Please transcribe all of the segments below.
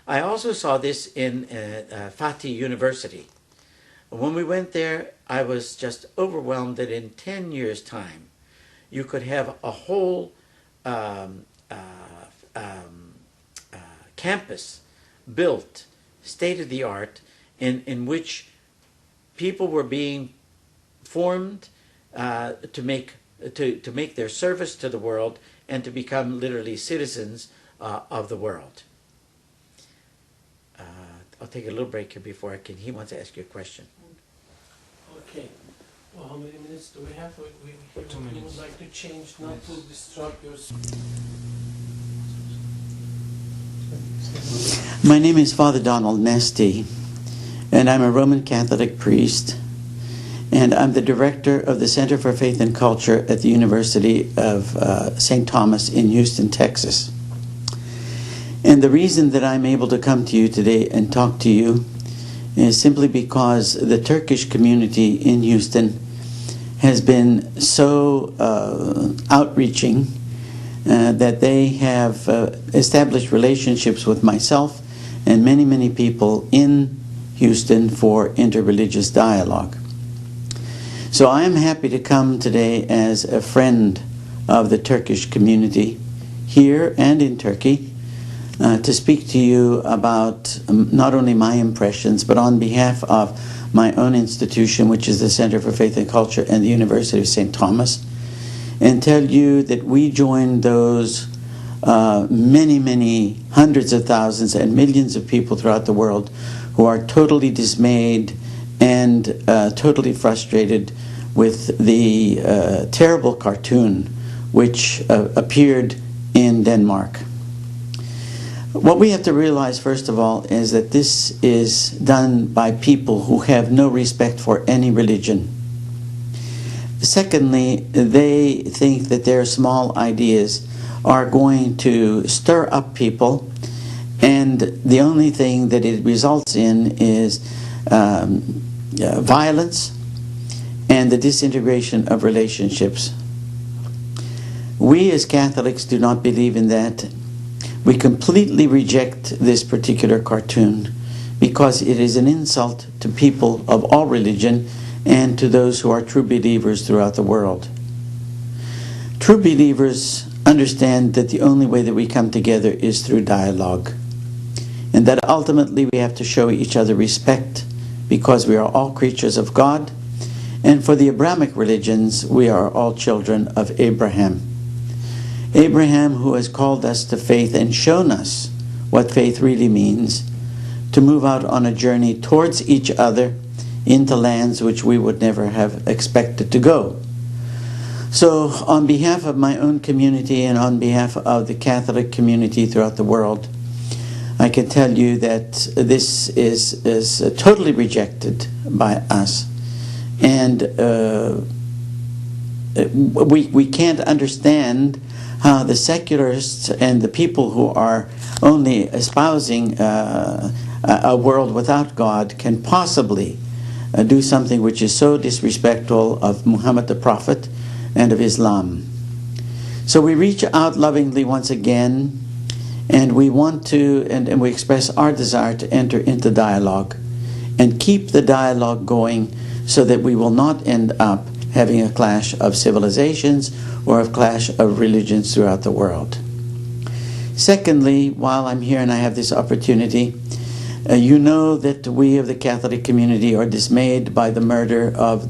I also saw this in Fatih University. When we went there, I was just overwhelmed that in 10 years' time, you could have a whole campus built, state-of-the-art, in which people were being formed to make their service to the world and to become literally citizens of the world. I'll take a little break here before he wants to ask you a question. Okay. Well, how many minutes do we have? We 2 minutes. would like to change, not to disrupt your... My name is Father Donald Nesti, and I'm a Roman Catholic priest, and I'm the director of the Center for Faith and Culture at the University of St. Thomas in Houston, Texas. And the reason that I'm able to come to you today and talk to you is simply because the Turkish community in Houston has been so outreaching that they have established relationships with myself and many, many people in Houston for interreligious dialogue. So I am happy to come today as a friend of the Turkish community here and in Turkey to speak to you about not only my impressions, but on behalf of my own institution, which is the Center for Faith and Culture and the University of St. Thomas, and tell you that we join those many, many hundreds of thousands and millions of people throughout the world who are totally dismayed and totally frustrated with the terrible cartoon which appeared in Denmark. What we have to realize, first of all, is that this is done by people who have no respect for any religion. Secondly, they think that their small ideas are going to stir up people, and the only thing that it results in is violence and the disintegration of relationships. We as Catholics do not believe in that. We completely reject this particular cartoon because it is an insult to people of all religion and to those who are true believers throughout the world. True believers understand that the only way that we come together is through dialogue, and that ultimately we have to show each other respect because we are all creatures of God, and for the Abrahamic religions we are all children of Abraham. Abraham, who has called us to faith and shown us what faith really means, to move out on a journey towards each other into lands which we would never have expected to go. So on behalf of my own community and on behalf of the Catholic community throughout the world, I can tell you that this is totally rejected by us. And we can't understand how the secularists and the people who are only espousing a world without God can possibly do something which is so disrespectful of Muhammad the Prophet and of Islam. So we reach out lovingly once again, and we want to, and we express our desire to enter into dialogue and keep the dialogue going so that we will not end up having a clash of civilizations or a clash of religions throughout the world. Secondly, while I'm here and I have this opportunity, you know that we of the Catholic community are dismayed by the murder of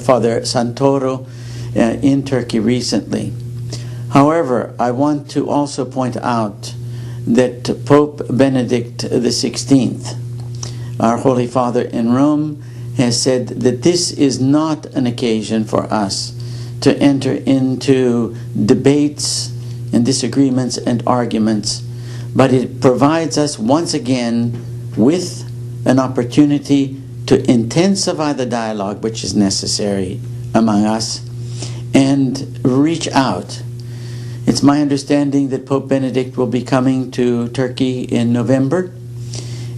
Father Santoro in Turkey recently. However, I want to also point out that Pope Benedict XVI, our Holy Father in Rome, has said that this is not an occasion for us to enter into debates and disagreements and arguments, but it provides us once again with an opportunity to intensify the dialogue which is necessary among us and reach out. It's my understanding that Pope Benedict will be coming to Turkey in November,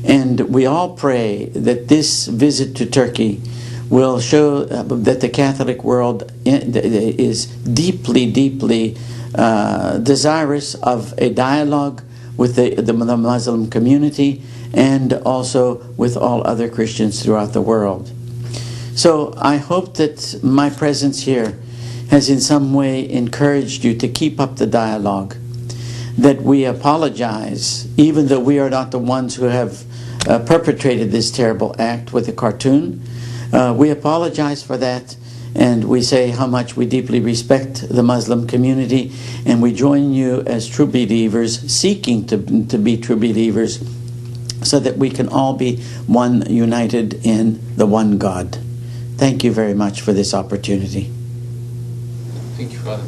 and we all pray that this visit to Turkey will show that the Catholic world is deeply, deeply desirous of a dialogue with the Muslim community and also with all other Christians throughout the world. So I hope that my presence here has in some way encouraged you to keep up the dialogue, that we apologize, even though we are not the ones who have perpetrated this terrible act with the cartoon. We apologize for that, and we say how much we deeply respect the Muslim community, and we join you as true believers, seeking to be true believers, so that we can all be one, united in the one God. Thank you very much for this opportunity. Thank you, Father.